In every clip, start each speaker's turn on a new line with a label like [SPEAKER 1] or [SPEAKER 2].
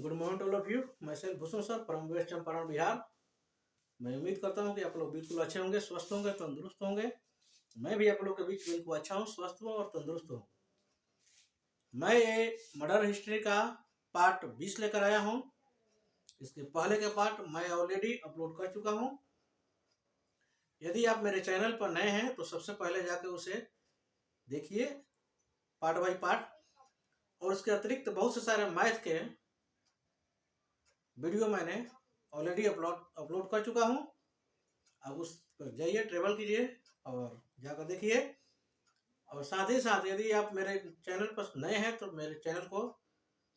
[SPEAKER 1] Good morning to all of you. मैं self Bhushan sir from west Champaran Bihar. मैं उम्मीद करता हूं कि आप लोग बिल्कुल अच्छे होंगे, स्वस्थ होंगे, तंदुरुस्त होंगे। मैं भी आप लोग के बीच बिल्कुल अच्छा हूं, स्वस्थ हूं और तंदुरुस्त हूं। मैं ये मर्डर हिस्ट्री का पार्ट 20 लेकर आया हूं। इसके पहले के पार्ट मैं ऑलरेडी अपलोड कर चुका हूं। यदि आप मेरे चैनल पर नए हैं तो सबसे पहले जाकर उसे देखिए, पार्ट बाई पार्ट। और उसके अतिरिक्त बहुत से सारे मैथ के वीडियो मैंने ऑलरेडी अपलोड कर चुका हूं। अब उस पर जाइए, ट्रेवल कीजिए और जाकर देखिए। और साथ ही साथ यदि आप मेरे चैनल पर नए हैं तो मेरे चैनल को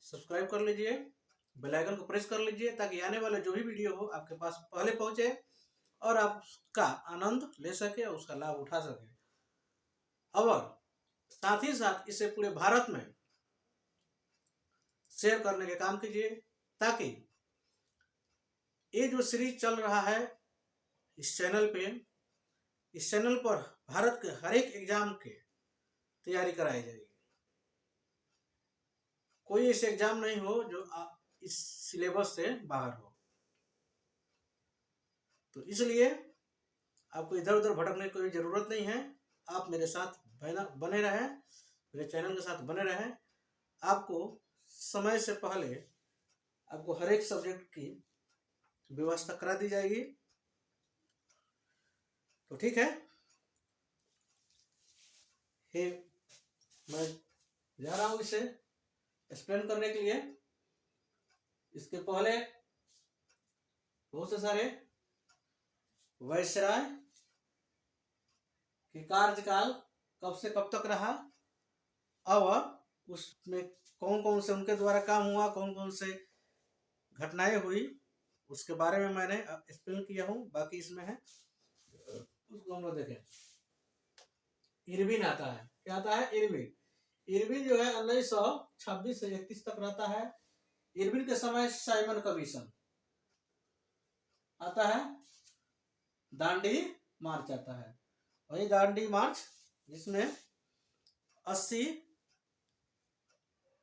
[SPEAKER 1] सब्सक्राइब कर लीजिए, बेल आइकन को प्रेस कर लीजिए, ताकि आने वाले जो भी वीडियो हो आपके पास पहले पहुंचे और आप उसका आनंद ले सके और उसका लाभ उठा सके। और साथ ही साथ इसे पूरे भारत में शेयर करने के काम कीजिए, ताकि ये जो सीरीज चल रहा है इस चैनल पर भारत के हर एक एग्जाम के तैयारी कराई जाएगी। कोई ऐसे एग्जाम नहीं हो जो इस सिलेबस से बाहर हो। तो इसलिए आपको इधर उधर भटकने की कोई जरूरत नहीं है। आप मेरे साथ बने रहें, मेरे चैनल के साथ बने रहें। आपको समय से पहले आपको हर एक सब्जेक्ट की व्यवस्था करा दी जाएगी। तो ठीक है, मैं जा रहा हूं इसे एक्सप्लेन करने के लिए। इसके पहले बहुत से सारे वायसराय के कार्यकाल कब से कब तक रहा और उसमें कौन कौन से उनके द्वारा काम हुआ, कौन कौन से घटनाएं हुई, उसके बारे में मैंने एक्सप्लेन किया हूं। बाकी इसमें है, उसको हम लोग देखें। इरविन आता है, क्या आता है? इरविन जो है 1926 से 31 तक रहता है। इरविन के समय साइमन कमीशन आता है। दांडी मार्च आता है, वही दांडी मार्च जिसमें 80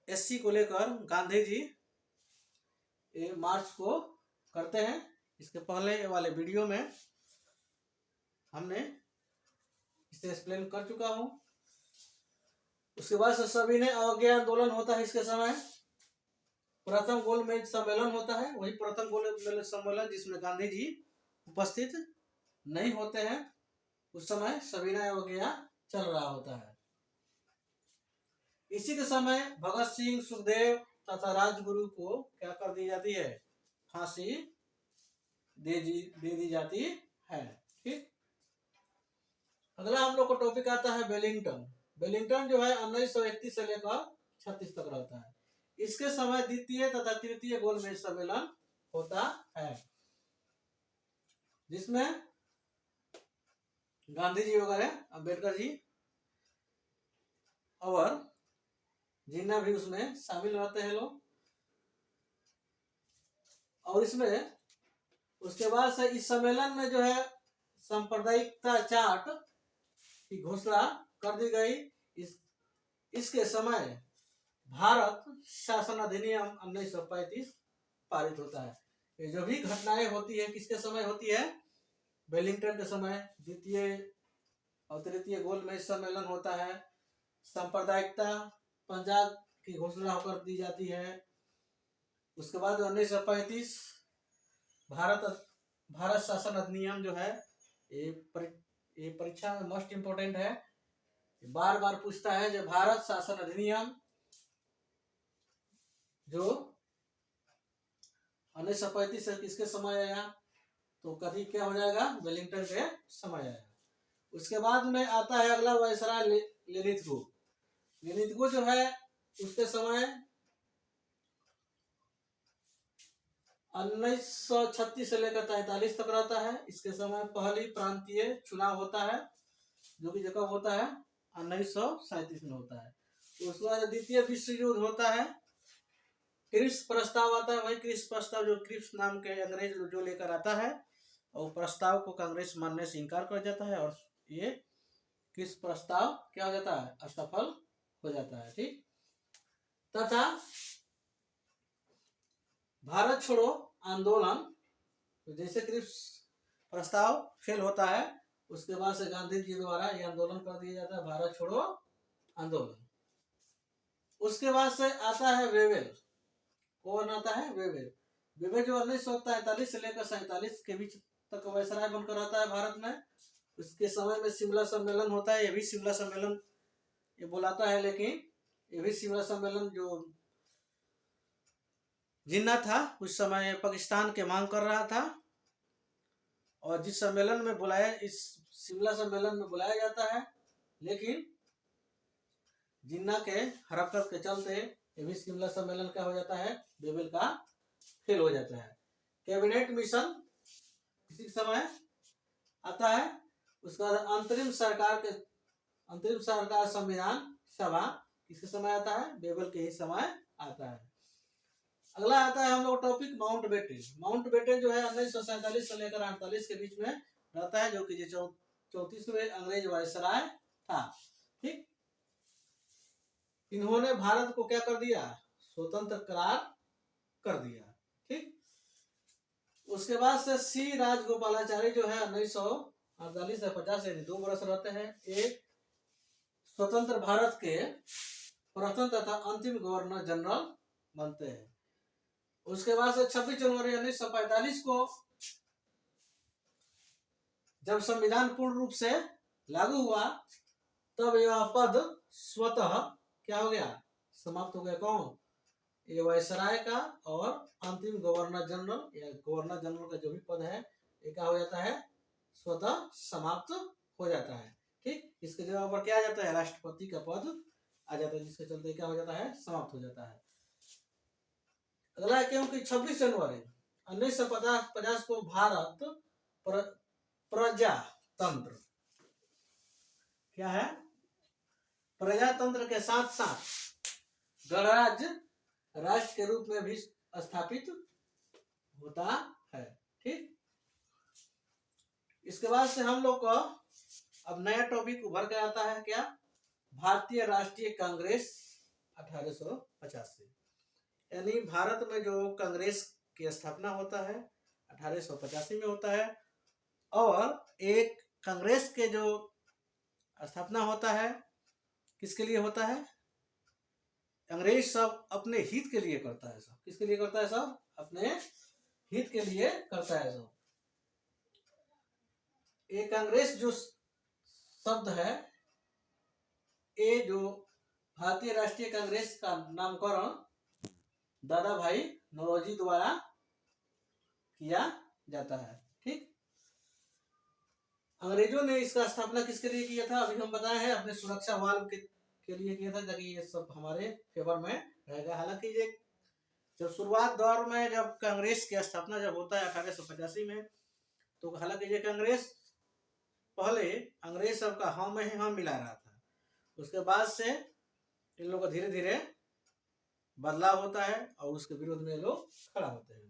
[SPEAKER 1] SC को लेकर गांधी जी ये मार्च को करते हैं। इसके पहले वाले वीडियो में हमने इसे एक्सप्लेन कर चुका हूं। उसके बाद से सभी ने अवज्ञा आंदोलन होता है। इसके समय प्रथम गोलमेज सम्मेलन होता है, वही प्रथम गोलमेज सम्मेलन जिसमें गांधी जी उपस्थित नहीं होते हैं। उस समय सविनय अवज्ञा चल रहा होता है। इसी के समय भगत सिंह, सुखदेव तथा राजगुरु को क्या कर दी जाती है? फांसी दे दी जाती है। ठीक, अगला हम लोग को टॉपिक आता है वेलिंगटन जो है 1931 से लेकर 36 तक रहता है। इसके समय द्वितीय तथा तृतीय गोलमेज सम्मेलन होता है, जिसमें गांधी जी वगैरह, अम्बेडकर जी और जिन्ना भी उसमें शामिल रहते हैं लोग। और इसमें उसके बाद से इस सम्मेलन में जो है सांप्रदायिकता चार्ट की घोषणा कर दी गई। इसके समय भारत शासन अधिनियम 1935 पारित होता है। ये जो भी घटनाएं होती है किसके समय होती है? वेलिंगटन के समय। द्वितीय और तृतीय गोलमेज सम्मेलन होता है। सांप्रदायिकता पंजाब की घोषणा होकर दी जाती है। उसके बाद 1935 भारत शासन अधिनियम जो है, ये परीक्षा में मोस्ट इंपोर्टेंट है, बार बार पूछता है। जो भारत शासन अधिनियम जो 1935 से किसके समय आया? तो कभी क्या हो जाएगा? वेलिंगटन के समय आया। उसके बाद में आता है अगला वायसराय लेनिथगो जो है उसके समय 1936 से लेकर 43 तक रहता है। इसके समय पहली प्रांतीय चुनाव होता है, जो कि जब होता है 1937 में होता है। उसके बाद द्वितीय विश्व युद्ध होता है। क्रिप्स प्रस्ताव आता है, वही क्रिप्स प्रस्ताव जो क्रिप्स नाम के अंग्रेज जो लेकर आता है, और प्रस्ताव को कांग्रेस मानने से इनकार कर जाता है और ये क्रिप्स प्रस्ताव क्या हो जाता है? असफल हो जाता है। ठीक, तथा भारत छोड़ो आंदोलन, तो जैसे क्रिप्स प्रस्ताव फेल होता है उसके बाद से गांधी जी द्वारा ये आंदोलन कर दिया जाता है, भारत छोड़ो आंदोलन। उसके बाद से आता है वेवेल। कौन आता है? वेवेल। वेवेल जो 1943 से लेकर 47 के बीच तक वायसराय बनकर रहता है भारत में। उसके समय में शिमला सम्मेलन होता है, ये भी शिमला सम्मेलन ये बुलाता है, लेकिन ये भी शिमला सम्मेलन जो जिन्ना था उस समय पाकिस्तान के मांग कर रहा था, और जिस सम्मेलन में बुलाया, इस शिमला सम्मेलन में बुलाया जाता है, लेकिन जिन्ना के हरकत के चलते ये भी शिमला सम्मेलन क्या हो जाता है? वेवेल का फेल हो जाता है। कैबिनेट मिशन किसी समय आता है, उसका अंतरिम सरकार संविधान सभा किसके समय आता है? वेवेल के ही समय आता है। अगला आता है हम लोग टॉपिक माउंटबेटन। माउंटबेटन जो है 1947 से लेकर 48 के बीच में रहता है, जो कि 34वें अंग्रेज वायसराय था। ठीक, इन्होंने भारत को क्या कर दिया? स्वतंत्र करार कर दिया। ठीक, उसके बाद से सी राजगोपालाचारी जो है 1948 से 50 यानी 2 वर्ष रहते हैं। एक स्वतंत्र भारत के प्रथम तथा अंतिम गवर्नर जनरल बनते हैं। उसके बाद से 26 जनवरी 1945 को जब संविधान पूर्ण रूप से लागू हुआ, तब यह पद स्वतः क्या हो गया? समाप्त हो गया। कौन? ये वायसराय का, और अंतिम गवर्नर जनरल या गवर्नर जनरल का जो भी पद है ये क्या हो जाता है? स्वतः समाप्त हो जाता है। ठीक, इसके जगह पर क्या आ जाता है? राष्ट्रपति का पद आ जाता है, जिसके चलते क्या हो जाता है? समाप्त हो जाता है। अगला है क्योंकि 26 जनवरी 1950 को भारत प्रजातंत्र क्या है? प्रजातंत्र के साथ साथ गणराज्य राष्ट्र के रूप में भी स्थापित होता है। ठीक, इसके बाद से हम लोग का अब नया टॉपिक उभर के आता है, क्या? भारतीय राष्ट्रीय कांग्रेस 1850 से, यानी भारत में जो कांग्रेस की स्थापना होता है 1885 में होता है, और एक कांग्रेस के जो स्थापना होता है किसके लिए होता है? अंग्रेज सब अपने हित के लिए करता है। सब किसके लिए करता है? सब अपने हित के लिए करता है। सब ये कांग्रेस जो शब्द है, ये जो भारतीय राष्ट्रीय कांग्रेस का नामकरण दादा भाई नौरोजी द्वारा किया जाता है। ठीक, अंग्रेजों ने इसका स्थापना किसके लिए किया था? अभी हम बताए हैं, अपने सुरक्षा वाल के लिए किया था, ताकि ये सब हमारे फेवर में रहेगा। हालांकि ये जब शुरुआत दौर में जब कांग्रेस की स्थापना जब होता है 1885 में, तो हालांकि ये कांग्रेस पहले अंग्रेज सब का हाँ में ही हाँ मिला रहा था। उसके बाद से इन लोगों का धीरे धीरे बदलाव होता है और उसके विरोध में लोग खड़ा होते हैं।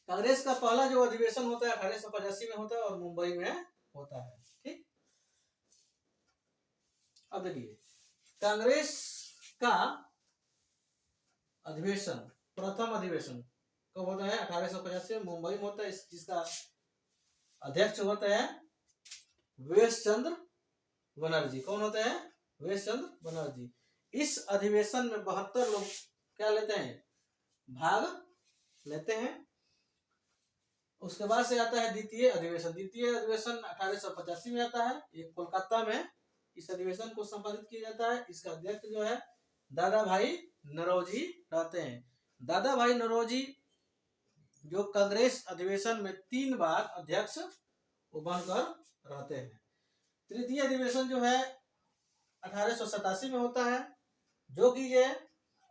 [SPEAKER 1] कांग्रेस का पहला जो अधिवेशन होता है 1885 में होता है और मुंबई में होता है। ठीक, अब देखिए कांग्रेस का अधिवेशन, प्रथम अधिवेशन कब होता है? 1885 में मुंबई में होता है, जिसका अध्यक्ष होता है वेश चंद्र बनर्जी। कौन होता है? वेश चंद्र बनर्जी। इस अधिवेशन में 72 लोग क्या लेते हैं? भाग लेते हैं। उसके बाद से आता है द्वितीय अधिवेशन। द्वितीय अधिवेशन 1885 में आता है, ये कोलकाता में इस अधिवेशन को संपादित किया जाता है। इसका अध्यक्ष जो है दादा भाई नौरोजी रहते हैं। दादा भाई नौरोजी जो कांग्रेस अधिवेशन में 3 बार अध्यक्ष बनकर रहते हैं। तृतीय अधिवेशन जो है 1887 में होता है, जो कि ये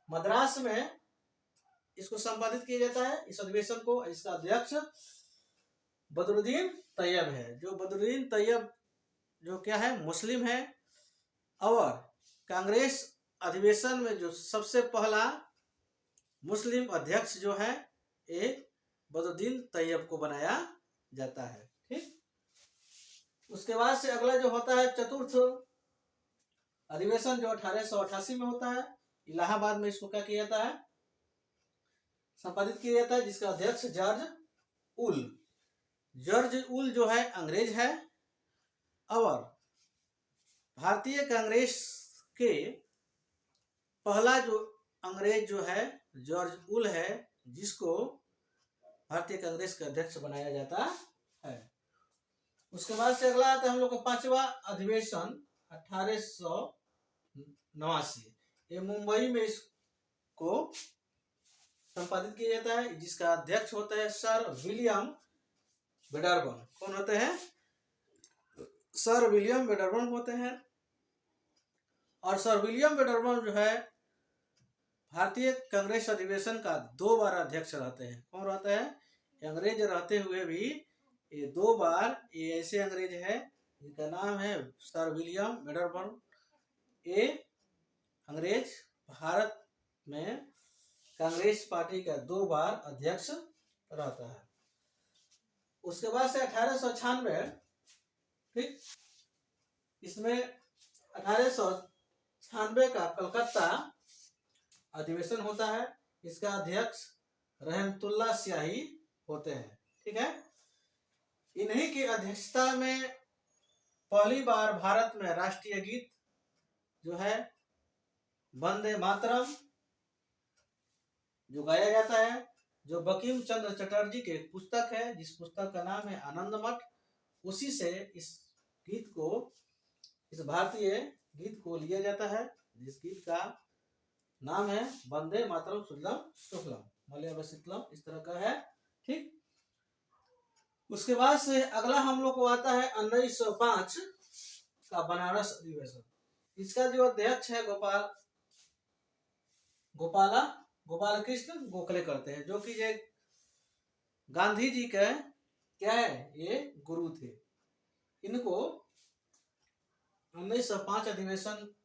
[SPEAKER 1] मद्रास में इसको संपादित किया जाता है इस अधिवेशन को। इसका अध्यक्ष बदरुद्दीन तैयब है। जो बदरुद्दीन तैयब जो क्या है? मुस्लिम है, और कांग्रेस अधिवेशन में जो सबसे पहला मुस्लिम अध्यक्ष जो है ये बदरुद्दीन तैयब को बनाया जाता है। ठीक, उसके बाद से अगला जो होता है चतुर्थ अधिवेशन जो 1888 में होता है, इलाहाबाद में इसको क्या किया जाता है? संपादित किया जाता है, जिसका अध्यक्ष जॉर्ज उल। जॉर्ज उल जो है अंग्रेज है, और भारतीय कांग्रेस के पहला जो अंग्रेज जो है जॉर्ज उल है, जिसको भारतीय कांग्रेस का अध्यक्ष बनाया जाता है। उसके बाद से अगला आता है हम लोग का 5वां अधिवेशन 1889। ये मुंबई में इसको संपादित किया जाता है, जिसका अध्यक्ष होता है सर विलियम वेडरबर्न। कौन होते हैं? सर विलियम वेडरबर्न होते हैं। और सर विलियम वेडरबर्न जो है भारतीय कांग्रेस अधिवेशन का 2 बार अध्यक्ष रहते हैं। कौन रहता है? अंग्रेज रहते हुए भी ये 2 बार ये ऐसे अंग्रेज है जिनका नाम है सर विलियम वेडरबर्न। ये अंग्रेज भारत में कांग्रेस पार्टी का 2 बार अध्यक्ष रहता है। उसके बाद से 1896, ठीक, इसमें 1896 का कलकत्ता अधिवेशन होता है। इसका अध्यक्ष रहमतुल्लाह स्याही होते हैं। ठीक है, इन्हीं की अध्यक्षता में पहली बार भारत में राष्ट्रीय गीत जो है वंदे मातरम जो गाया जाता है, जो बंकिम चंद्र चटर्जी की एक पुस्तक है, जिस पुस्तक का नाम है आनंद मठ। उसी से इस गीत को, इस भारतीय गीत को लिया जाता है, जिस गीत का नाम है वंदे मातरम शुक्लम शुक्लम मलयालम शीतलम, इस तरह का है। ठीक, उसके बाद से अगला हम लोग को आता है 1905 का बनारस अधिवेशन। इसका जो अध्यक्ष है गोपाल कृष्ण गोखले करते हैं, जो कि ये गांधी जी के क्या है, ये गुरु थे। इनको 1905 अधिवेशन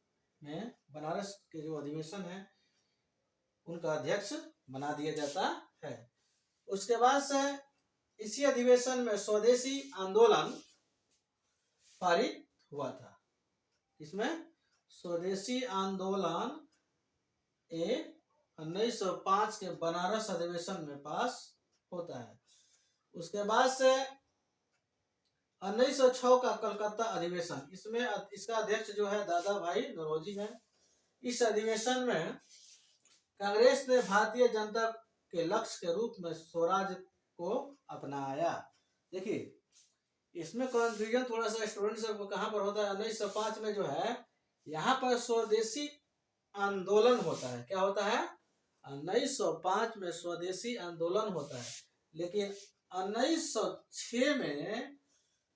[SPEAKER 1] में बनारस के जो अधिवेशन है उनका अध्यक्ष बना दिया जाता है। उसके बाद से इसी अधिवेशन में स्वदेशी आंदोलन पारित हुआ था। इसमें स्वदेशी आंदोलन 1905 के बनारस अधिवेशन में पास होता है। उसके बाद से 1906 का कलकत्ता अधिवेशन, इसमें इसका अध्यक्ष जो है दादा भाई नौरोजी है। इस अधिवेशन में कांग्रेस ने भारतीय जनता के लक्ष्य के रूप में स्वराज को अपनाया। देखिए, इसमें कंफ्यूजन थोड़ा सा स्टूडेंट सबको कहाँ पर होता है। 1905 में जो है यहाँ पर स्वदेशी आंदोलन होता है। क्या होता है? 1905 में स्वदेशी आंदोलन होता है, लेकिन 1906 में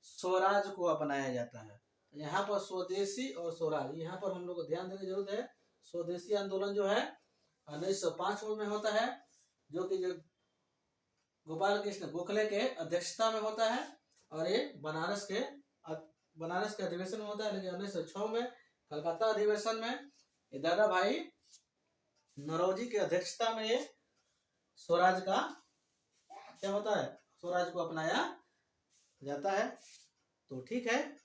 [SPEAKER 1] स्वराज को अपनाया जाता है। यहाँ पर स्वदेशी और स्वराज, यहाँ पर हम लोग को ध्यान देने की जरूरत है। स्वदेशी आंदोलन जो है 1905 में होता है, जो कि गोपाल कृष्ण गोखले के अध्यक्षता में होता है, और ये बनारस के अधिवेशन में होता है। लेकिन 1906 में कलकत्ता अधिवेशन में ये दादा भाई नौरोजी की अध्यक्षता में ये स्वराज का क्या होता है, स्वराज को अपनाया जाता है। तो ठीक है,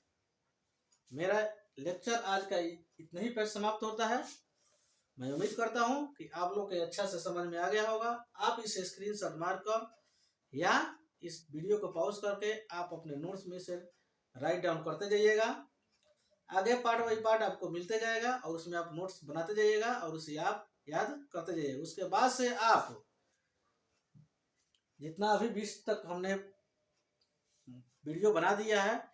[SPEAKER 1] मेरा लेक्चर आज का इतना ही पर समाप्त होता है। मैं उम्मीद करता हूं कि आप लोग के अच्छा से समझ में आ गया होगा। आप इसे स्क्रीनशॉट मारकर या इस वीडियो को पॉज करके आप अपने नोट्स में से राइट डाउन करते जाइएगा। आगे पार्ट बाई पार्ट आपको मिलते जाएगा और उसमें आप नोट्स बनाते जाइएगा और उसे आप याद करते जाइएगा। उसके बाद से आप जितना अभी 20 तक हमने वीडियो बना दिया है,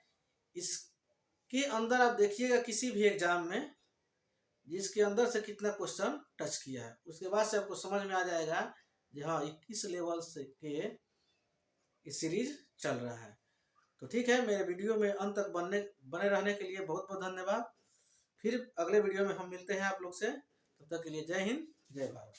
[SPEAKER 1] इसके अंदर आप देखिएगा किसी भी एग्जाम में जिसके अंदर से कितना क्वेश्चन टच किया है। उसके बाद से आपको समझ में आ जाएगा कि हाँ 21 लेवल से के सीरीज चल रहा है। तो ठीक है, मेरे वीडियो में अंत तक बने रहने के लिए बहुत बहुत धन्यवाद। फिर अगले वीडियो में हम मिलते हैं आप लोग से। तब तक के लिए जय हिंद, जय भारत।